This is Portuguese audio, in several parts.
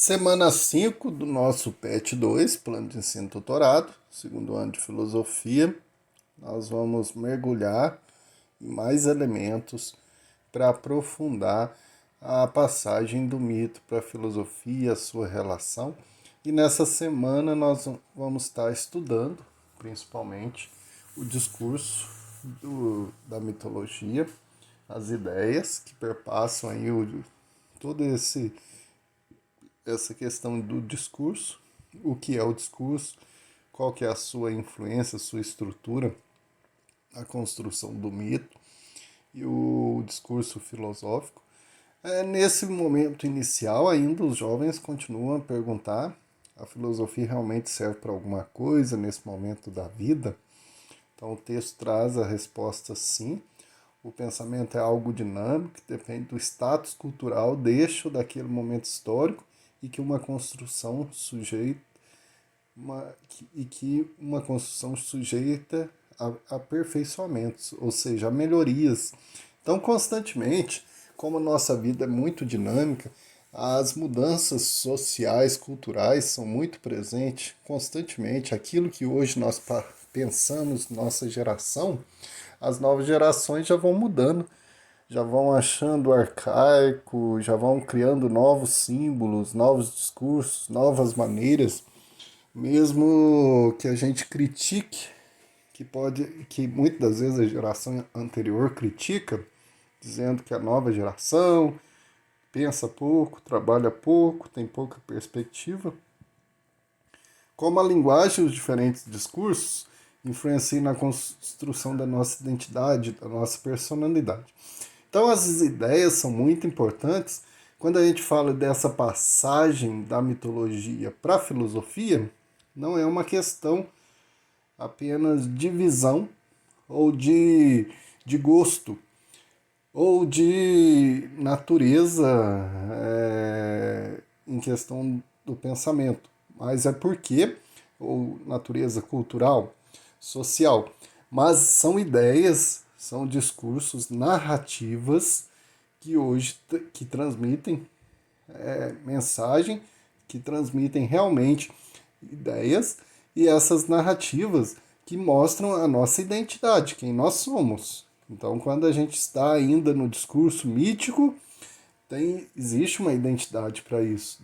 Semana 5 do nosso PET 2, Plano de Ensino Tutorado, segundo ano de Filosofia. Nós vamos mergulhar em mais elementos para aprofundar a passagem do mito para a filosofia, a sua relação. E nessa semana nós vamos estar estudando, principalmente, o discurso da mitologia, as ideias que perpassam aí todo essa questão do discurso, o que é o discurso, qual que é a sua influência, a sua estrutura, a construção do mito e o discurso filosófico. Nesse momento inicial, ainda os jovens continuam a perguntar: a filosofia realmente serve para alguma coisa nesse momento da vida? Então o texto traz a resposta sim. O pensamento é algo dinâmico, que depende do status cultural deste ou daquele momento histórico e que uma construção sujeita uma construção sujeita a aperfeiçoamentos, ou seja, a melhorias. Então, constantemente, como a nossa vida é muito dinâmica, as mudanças sociais, culturais são muito presentes constantemente. Aquilo que hoje nós pensamos, nossa geração, as novas gerações já vão mudando, já vão achando arcaico, já vão criando novos símbolos, novos discursos, novas maneiras, mesmo que a gente critique, que muitas das vezes a geração anterior critica, dizendo que a nova geração pensa pouco, trabalha pouco, tem pouca perspectiva. Como a linguagem e os diferentes discursos influenciam na construção da nossa identidade, da nossa personalidade. Então, as ideias são muito importantes. Quando a gente fala dessa passagem da mitologia para a filosofia, não é uma questão apenas de visão ou de gosto ou de natureza em questão do pensamento, mas é porque, ou natureza cultural, social, mas são ideias, são discursos, narrativas que hoje que transmitem mensagem, que transmitem realmente ideias e essas narrativas que mostram a nossa identidade, quem nós somos. Então, quando a gente está ainda no discurso mítico, existe uma identidade para isso,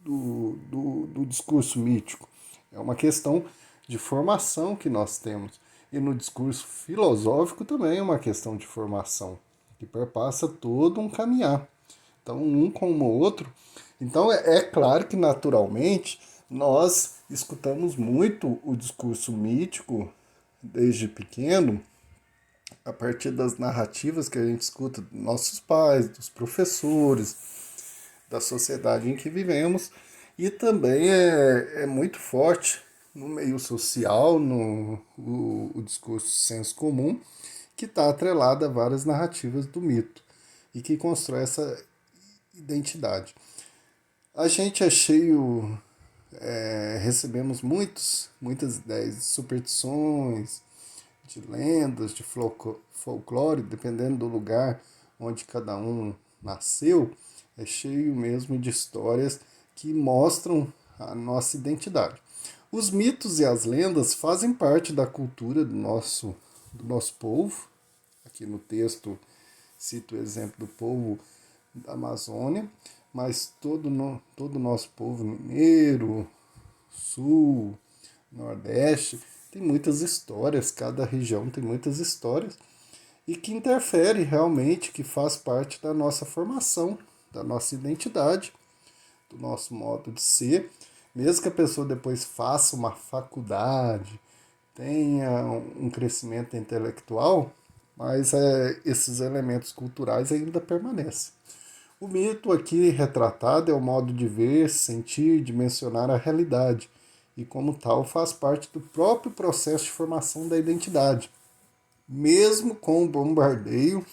do discurso mítico. É uma questão de formação que nós temos. E no discurso filosófico também é uma questão de formação, que perpassa todo um caminhar. Então, um como o outro. Então, é claro que naturalmente nós escutamos muito o discurso mítico desde pequeno, a partir das narrativas que a gente escuta dos nossos pais, dos professores, da sociedade em que vivemos, e também é muito forte no meio social, o discurso senso comum, que está atrelado a várias narrativas do mito e que constrói essa identidade. A gente é cheio, recebemos muitas ideias de superstições, de lendas, de folclore, dependendo do lugar onde cada um nasceu, é cheio mesmo de histórias que mostram a nossa identidade. Os mitos e as lendas fazem parte da cultura do nosso povo. Aqui no texto cito o exemplo do povo da Amazônia, mas todo o nosso povo mineiro, sul, nordeste, tem muitas histórias, cada região tem muitas histórias e que interfere realmente, que faz parte da nossa formação, da nossa identidade, do nosso modo de ser. Mesmo que a pessoa depois faça uma faculdade, tenha um crescimento intelectual, mas esses elementos culturais ainda permanecem. O mito aqui retratado é o modo de ver, sentir, dimensionar a realidade, e como tal faz parte do próprio processo de formação da identidade, mesmo com o bombardeio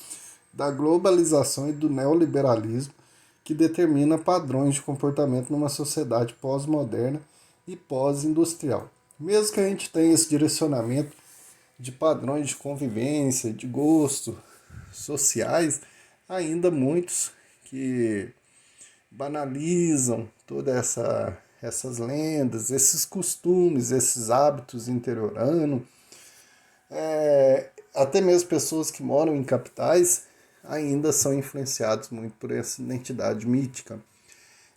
da globalização e do neoliberalismo, que determina padrões de comportamento numa sociedade pós-moderna e pós-industrial. Mesmo que a gente tenha esse direcionamento de padrões de convivência, de gosto sociais, ainda muitos que banalizam todas essas lendas, esses costumes, esses hábitos interioranos. Até mesmo pessoas que moram em capitais ainda são influenciados muito por essa identidade mítica.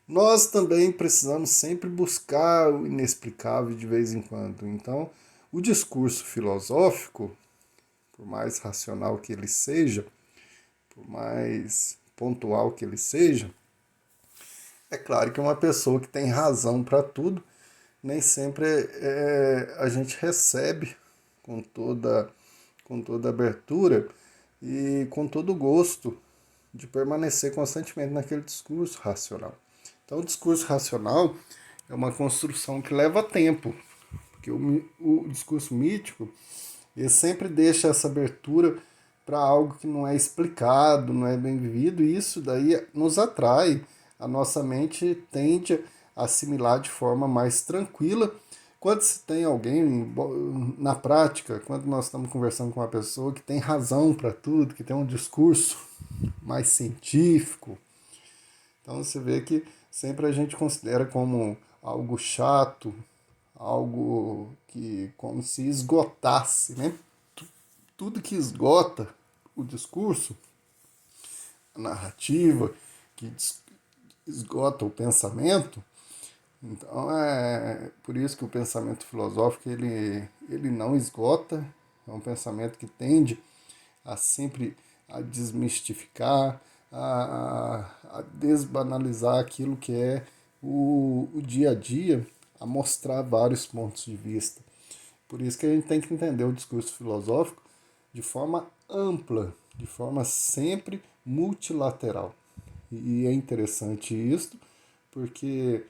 Nós também precisamos sempre buscar o inexplicável de vez em quando. Então, o discurso filosófico, por mais racional que ele seja, por mais pontual que ele seja, é claro que uma pessoa que tem razão para tudo, nem sempre a gente recebe com toda abertura e com todo gosto de permanecer constantemente naquele discurso racional. Então, o discurso racional é uma construção que leva tempo, porque o discurso mítico ele sempre deixa essa abertura para algo que não é explicado, não é bem vivido, e isso daí nos atrai. A nossa mente tende a assimilar de forma mais tranquila. Quando se tem alguém, na prática, quando nós estamos conversando com uma pessoa que tem razão para tudo, que tem um discurso mais científico, então você vê que sempre a gente considera como algo chato, algo que como se esgotasse, né? Tudo que esgota o discurso, a narrativa, que esgota o pensamento. Então é por isso que o pensamento filosófico ele não esgota, é um pensamento que tende a sempre a desmistificar, a desbanalizar aquilo que é o dia a dia, a mostrar vários pontos de vista. Por isso que a gente tem que entender o discurso filosófico de forma ampla, de forma sempre multilateral. E é interessante isso, porque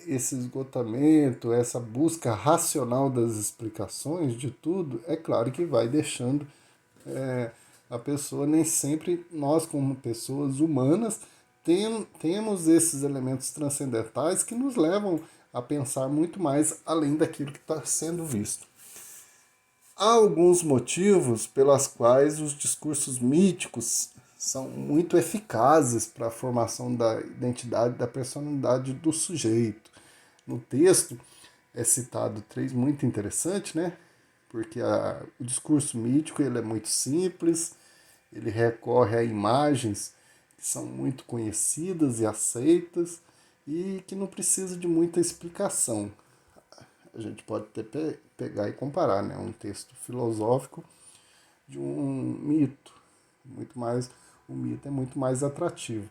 esse esgotamento, essa busca racional das explicações de tudo, é claro que vai deixando a pessoa, nem sempre nós como pessoas humanas temos esses elementos transcendentais que nos levam a pensar muito mais além daquilo que está sendo visto. Há alguns motivos pelos quais os discursos míticos são muito eficazes para a formação da identidade, da personalidade do sujeito. No texto é citado três muito interessante, né? Porque o discurso mítico ele é muito simples, ele recorre a imagens que são muito conhecidas e aceitas e que não precisa de muita explicação. A gente pode até pegar e comparar, né? Um texto filosófico de um mito. Muito mais, o mito é muito mais atrativo.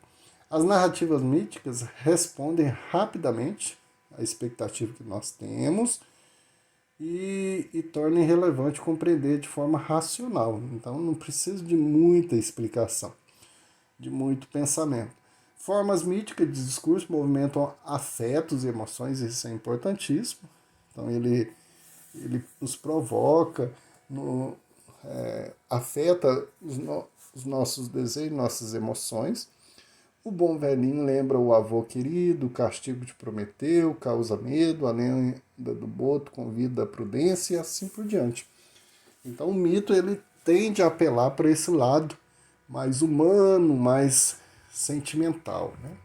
As narrativas míticas respondem rapidamente à expectativa que nós temos e tornam relevante compreender de forma racional. Então não precisa de muita explicação, de muito pensamento. Formas míticas de discurso movimentam afetos e emoções, isso é importantíssimo. Então ele nos provoca, afeta os nossos desejos, nossas emoções. O bom velhinho lembra o avô querido, o castigo de Prometeu, causa medo, a lenda do boto convida a prudência e assim por diante. Então o mito ele tende a apelar para esse lado mais humano, mais sentimental, né?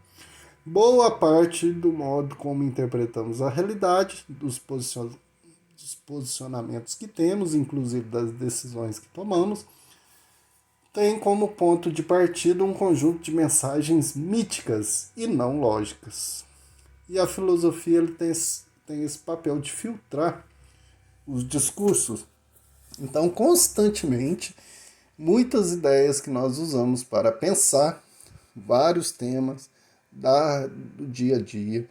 Boa parte do modo como interpretamos a realidade, dos posicionamentos que temos, inclusive das decisões que tomamos, tem como ponto de partida um conjunto de mensagens míticas e não lógicas. E a filosofia ele tem esse papel de filtrar os discursos. Então, constantemente, muitas ideias que nós usamos para pensar vários temas do dia a dia,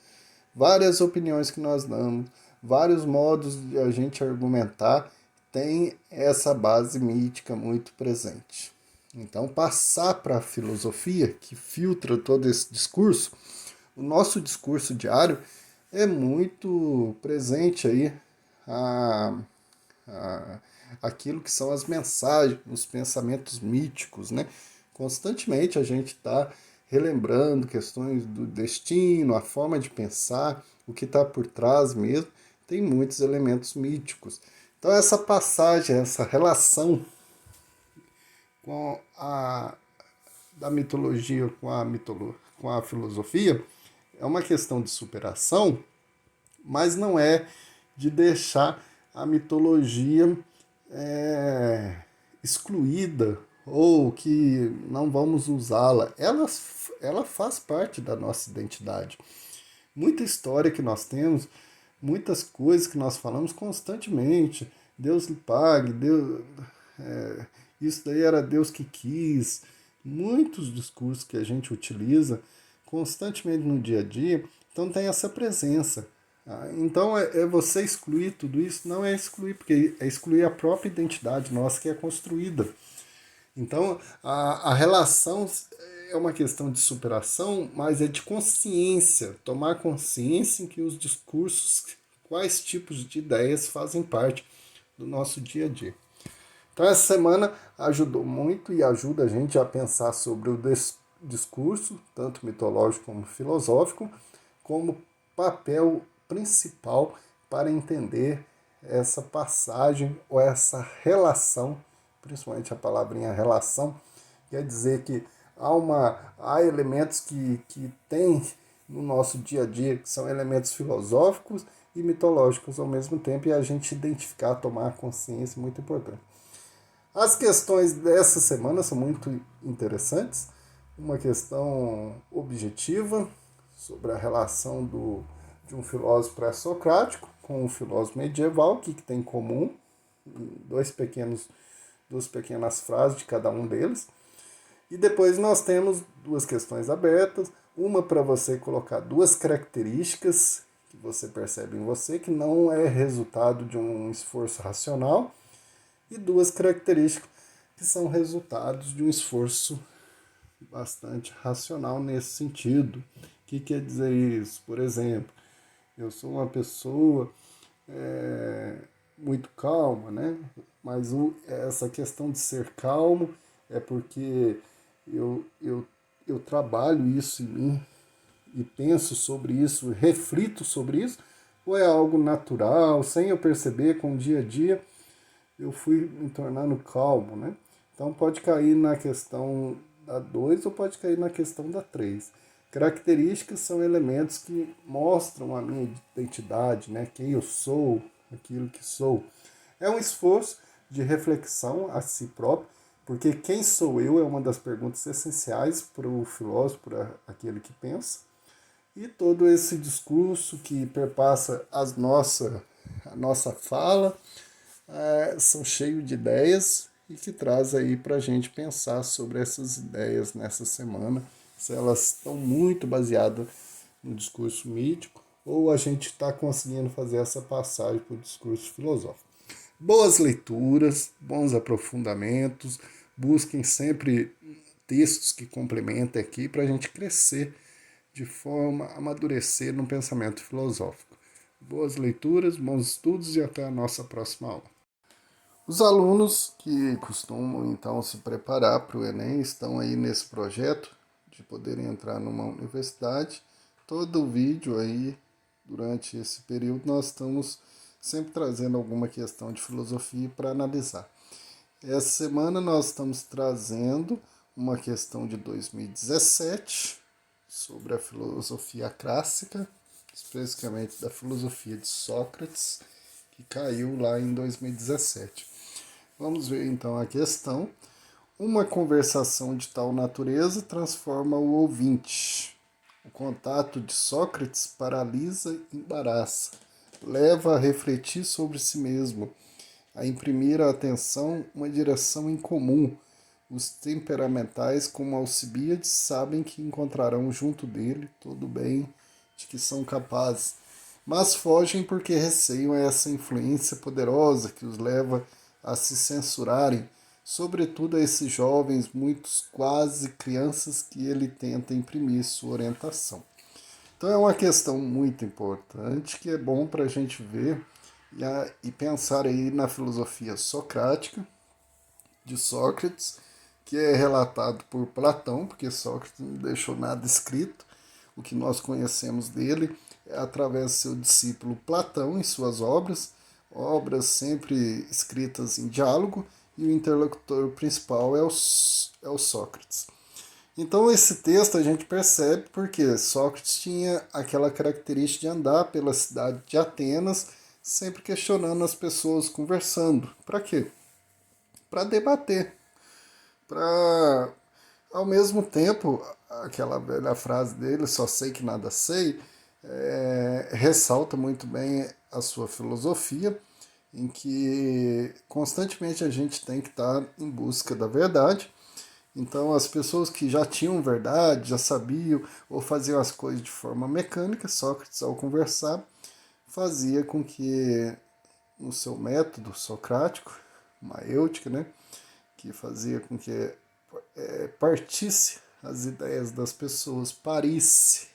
várias opiniões que nós damos, vários modos de a gente argumentar, tem essa base mítica muito presente. Então, passar para a filosofia, que filtra todo esse discurso, o nosso discurso diário é muito presente aí aquilo que são as mensagens, os pensamentos míticos, né? Constantemente a gente está relembrando questões do destino, a forma de pensar, o que está por trás mesmo, tem muitos elementos míticos. Então essa passagem, essa relação com da mitologia com com a filosofia é uma questão de superação, mas não é de deixar a mitologia excluída ou que não vamos usá-la. Ela faz parte da nossa identidade. Muita história que nós temos, muitas coisas que nós falamos constantemente. Deus lhe pague, Deus, isso daí era Deus que quis. Muitos discursos que a gente utiliza constantemente no dia a dia, então tem essa presença. Então é você excluir tudo isso? Não é excluir, porque é excluir a própria identidade nossa que é construída. Então a relação é uma questão de superação, mas é de consciência, tomar consciência em que os discursos, quais tipos de ideias fazem parte do nosso dia a dia. Então essa semana ajudou muito e ajuda a gente a pensar sobre o discurso, tanto mitológico como filosófico, como papel principal para entender essa passagem ou essa relação, principalmente a palavrinha relação, quer dizer que há elementos que tem no nosso dia a dia, que são elementos filosóficos e mitológicos ao mesmo tempo, e a gente identificar, tomar consciência, muito importante. As questões dessa semana são muito interessantes. Uma questão objetiva sobre a relação de um filósofo pré-socrático com um filósofo medieval, o que tem em comum, duas pequenas frases de cada um deles. E depois nós temos duas questões abertas, uma para você colocar duas características que você percebe em você, que não é resultado de um esforço racional, e duas características que são resultados de um esforço bastante racional nesse sentido. O que quer dizer isso? Por exemplo, eu sou uma pessoa muito calma, né? Mas essa questão de ser calmo é porque eu trabalho isso em mim e penso sobre isso, reflito sobre isso, ou é algo natural, sem eu perceber, com o dia a dia, eu fui me tornando calmo, né? Então pode cair na questão da 2 ou pode cair na questão da 3. Características são elementos que mostram a minha identidade, né? Quem eu sou, aquilo que sou. É um esforço de reflexão a si próprio, porque quem sou eu é uma das perguntas essenciais para o filósofo, para aquele que pensa. E todo esse discurso que perpassa a nossa fala são cheios de ideias e que traz aí para a gente pensar sobre essas ideias nessa semana, se elas estão muito baseadas no discurso mítico ou a gente está conseguindo fazer essa passagem para o discurso filosófico. Boas leituras, bons aprofundamentos, busquem sempre textos que complementem aqui para a gente crescer de forma a amadurecer no pensamento filosófico. Boas leituras, bons estudos e até a nossa próxima aula. Os alunos que costumam então se preparar para o Enem estão aí nesse projeto de poderem entrar numa universidade. Todo o vídeo aí, durante esse período, nós estamos sempre trazendo alguma questão de filosofia para analisar. Essa semana nós estamos trazendo uma questão de 2017 sobre a filosofia clássica, especificamente da filosofia de Sócrates, que caiu lá em 2017. Vamos ver então a questão. Uma conversação de tal natureza transforma o ouvinte. O contato de Sócrates paralisa e embaraça, leva a refletir sobre si mesmo, a imprimir à atenção uma direção incomum. Os temperamentais, como Alcibíades, sabem que encontrarão junto dele todo o bem de que são capazes, mas fogem porque receiam essa influência poderosa que os leva a se censurarem, sobretudo a esses jovens, muitos quase crianças, que ele tenta imprimir sua orientação. Então é uma questão muito importante que é bom para a gente ver e pensar aí na filosofia socrática de Sócrates, que é relatado por Platão, porque Sócrates não deixou nada escrito. O que nós conhecemos dele é através do seu discípulo Platão em suas obras sempre escritas em diálogo, e o interlocutor principal é o Sócrates. Então esse texto a gente percebe porque Sócrates tinha aquela característica de andar pela cidade de Atenas, sempre questionando as pessoas, conversando. Para quê? Para debater, para ao mesmo tempo, aquela velha frase dele, só sei que nada sei, ressalta muito bem a sua filosofia, em que constantemente a gente tem que estar em busca da verdade. Então, as pessoas que já tinham verdade, já sabiam ou faziam as coisas de forma mecânica, Sócrates, ao conversar, fazia com que, no seu método socrático, maêutica, né, que fazia com que partisse as ideias das pessoas, parisse.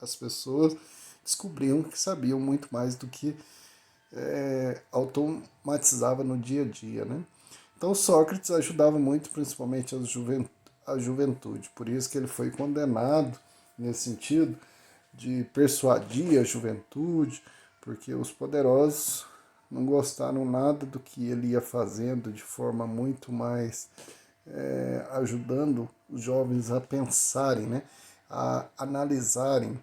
As pessoas descobriam que sabiam muito mais do que automatizava no dia a dia, né? Então Sócrates ajudava muito, principalmente a juventude. Por isso que ele foi condenado nesse sentido de persuadir a juventude, porque os poderosos não gostaram nada do que ele ia fazendo de forma muito mais ajudando os jovens a pensarem, né? A analisarem.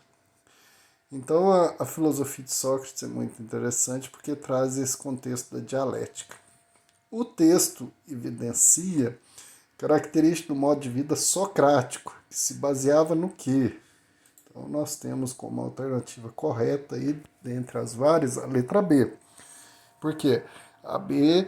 Então a filosofia de Sócrates é muito interessante porque traz esse contexto da dialética. O texto evidencia característica do modo de vida socrático, que se baseava no quê? Então nós temos como alternativa correta aí, dentre as várias, a letra B. Por quê? A B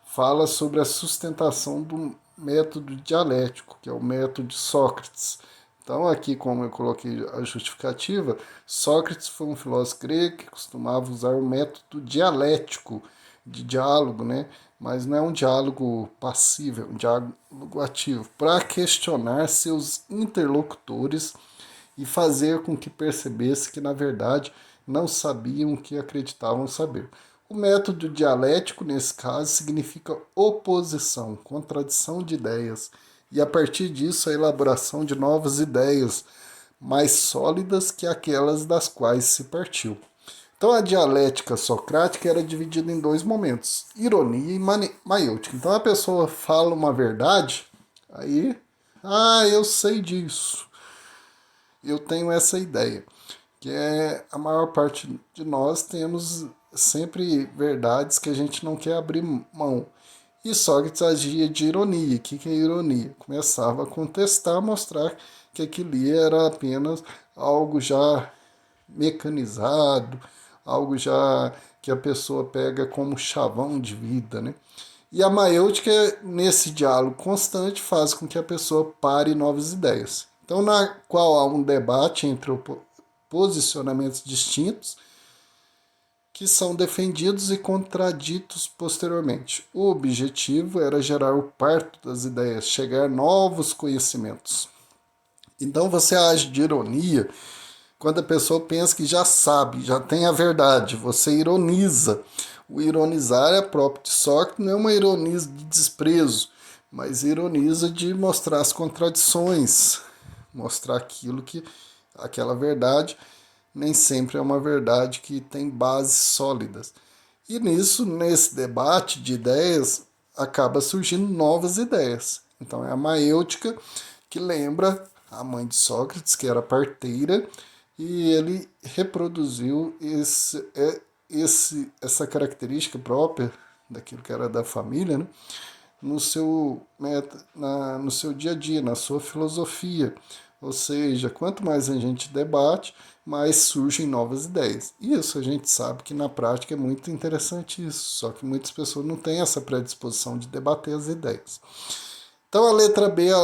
fala sobre a sustentação do método dialético, que é o método de Sócrates. Então, aqui, como eu coloquei a justificativa, Sócrates foi um filósofo grego que costumava usar o método dialético, de diálogo, né? Mas não é um diálogo passivo, é um diálogo ativo, para questionar seus interlocutores e fazer com que percebesse que, na verdade, não sabiam o que acreditavam saber. O método dialético, nesse caso, significa oposição, contradição de ideias, e a partir disso a elaboração de novas ideias, mais sólidas que aquelas das quais se partiu. Então a dialética socrática era dividida em dois momentos, ironia e maiêutica. Então a pessoa fala uma verdade, aí, eu sei disso, eu tenho essa ideia, que é a maior parte de nós temos sempre verdades que a gente não quer abrir mão. E Sócrates agia de ironia. O que é ironia? Começava a contestar, mostrar que aquilo era apenas algo já mecanizado, algo já que a pessoa pega como chavão de vida, né? E a maêutica, nesse diálogo constante, faz com que a pessoa pare novas ideias. Então, na qual há um debate entre posicionamentos distintos que são defendidos e contraditos posteriormente. O objetivo era gerar o parto das ideias, chegar a novos conhecimentos. Então você age de ironia quando a pessoa pensa que já sabe, já tem a verdade, você ironiza. O ironizar é próprio de Sócrates, não é uma ironia de desprezo, mas ironiza de mostrar as contradições, mostrar aquilo que, aquela verdade, nem sempre é uma verdade que tem bases sólidas. E nisso, nesse debate de ideias, acaba surgindo novas ideias. Então é a maêutica que lembra a mãe de Sócrates, que era parteira, e ele reproduziu essa característica própria daquilo que era da família, né? No seu dia a dia, na sua filosofia. Ou seja, quanto mais a gente debate, mais surgem novas ideias. E isso a gente sabe que na prática é muito interessante isso, só que muitas pessoas não têm essa predisposição de debater as ideias. Então a letra B é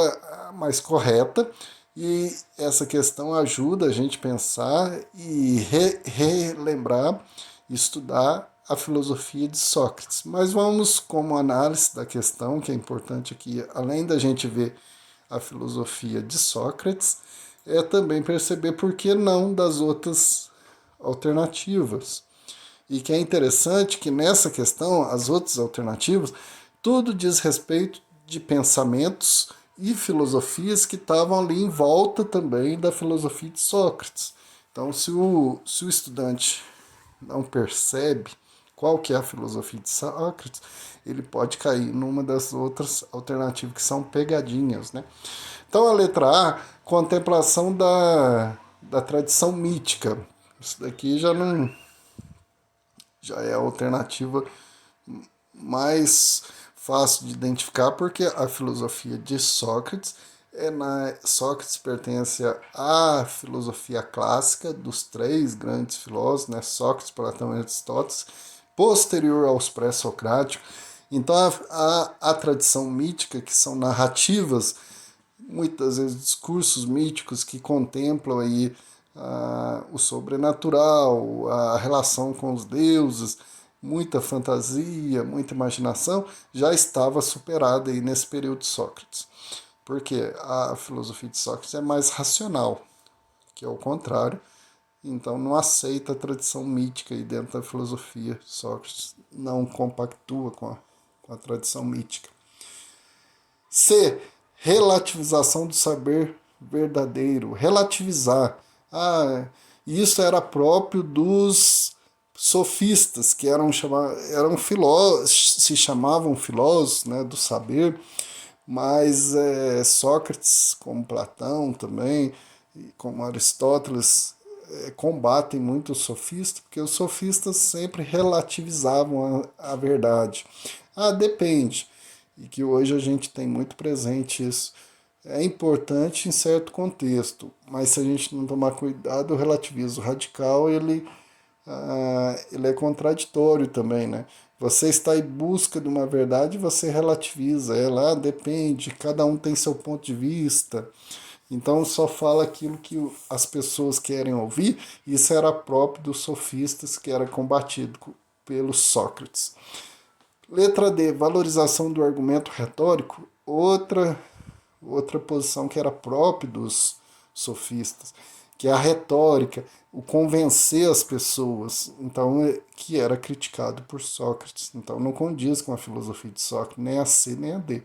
a mais correta e essa questão ajuda a gente a pensar e relembrar, estudar a filosofia de Sócrates. Mas vamos como análise da questão, que é importante aqui, além da gente ver a filosofia de Sócrates, é também perceber por que não das outras alternativas. E que é interessante que nessa questão, as outras alternativas, tudo diz respeito de pensamentos e filosofias que estavam ali em volta também da filosofia de Sócrates. Então, se o estudante não percebe qual que é a filosofia de Sócrates, ele pode cair numa das outras alternativas que são pegadinhas, né? Então a letra A, contemplação da tradição mítica. Isso daqui já é a alternativa mais fácil de identificar, porque a filosofia de Sócrates Sócrates pertence à filosofia clássica dos três grandes filósofos, né? Sócrates, Platão e Aristóteles, posterior aos pré-socráticos. Então a tradição mítica, que são narrativas, muitas vezes discursos míticos que contemplam aí o sobrenatural, a relação com os deuses, muita fantasia, muita imaginação, já estava superada aí nesse período de Sócrates. Porque a filosofia de Sócrates é mais racional, que é o contrário. Então não aceita a tradição mítica aí dentro da filosofia. Sócrates não compactua com a tradição mítica. C. Relativização do saber verdadeiro. Relativizar. Isso era próprio dos sofistas, que se chamavam filósofos, né, do saber, mas Sócrates, como Platão também, como Aristóteles, combatem muito os sofistas, porque os sofistas sempre relativizavam a verdade. Depende. E que hoje a gente tem muito presente isso. É importante em certo contexto, mas se a gente não tomar cuidado, o relativismo radical ele é contraditório também, né? Você está em busca de uma verdade, você relativiza ela, depende, cada um tem seu ponto de vista. Então só fala aquilo que as pessoas querem ouvir. Isso era próprio dos sofistas, que era combatido pelo Sócrates. Letra D, valorização do argumento retórico, outra posição que era própria dos sofistas, que é a retórica, o convencer as pessoas, então que era criticado por Sócrates. Então não condiz com a filosofia de Sócrates, nem a C nem a D.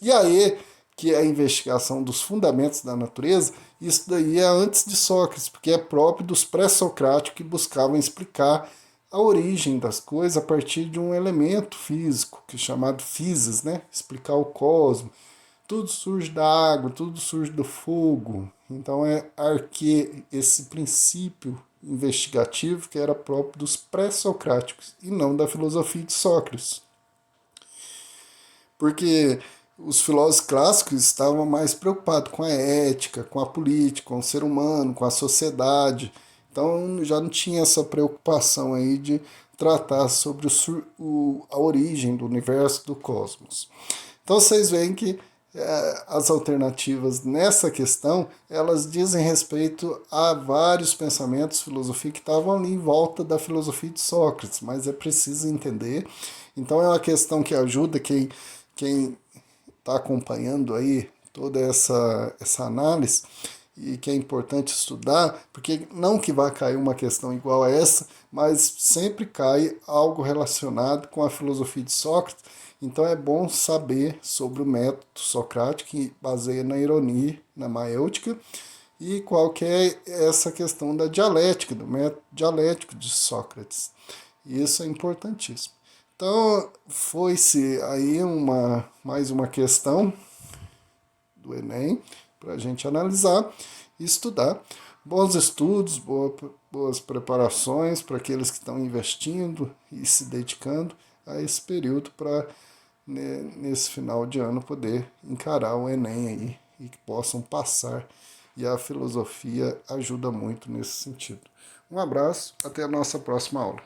E aí, que é a investigação dos fundamentos da natureza, isso daí é antes de Sócrates, porque é próprio dos pré-socráticos que buscavam explicar a origem das coisas a partir de um elemento físico, que é chamado physis, né? Explicar o cosmos. Tudo surge da água, tudo surge do fogo. Então é esse princípio investigativo que era próprio dos pré-socráticos e não da filosofia de Sócrates. Porque os filósofos clássicos estavam mais preocupados com a ética, com a política, com o ser humano, com a sociedade. Então já não tinha essa preocupação aí de tratar sobre a origem do universo, do cosmos. Então vocês veem que as alternativas nessa questão, elas dizem respeito a vários pensamentos, filosofia que estavam ali em volta da filosofia de Sócrates, mas é preciso entender. Então é uma questão que ajuda quem está acompanhando aí toda essa análise e que é importante estudar, porque não que vai cair uma questão igual a essa, mas sempre cai algo relacionado com a filosofia de Sócrates. Então é bom saber sobre o método socrático, que baseia na ironia, na maêutica, e qual que é essa questão da dialética, do método dialético de Sócrates. Isso é importantíssimo. Então, foi-se aí mais uma questão do Enem para a gente analisar e estudar. Bons estudos, boas preparações para aqueles que estão investindo e se dedicando a esse período para, nesse final de ano, poder encarar o Enem aí e que possam passar. E a filosofia ajuda muito nesse sentido. Um abraço, até a nossa próxima aula.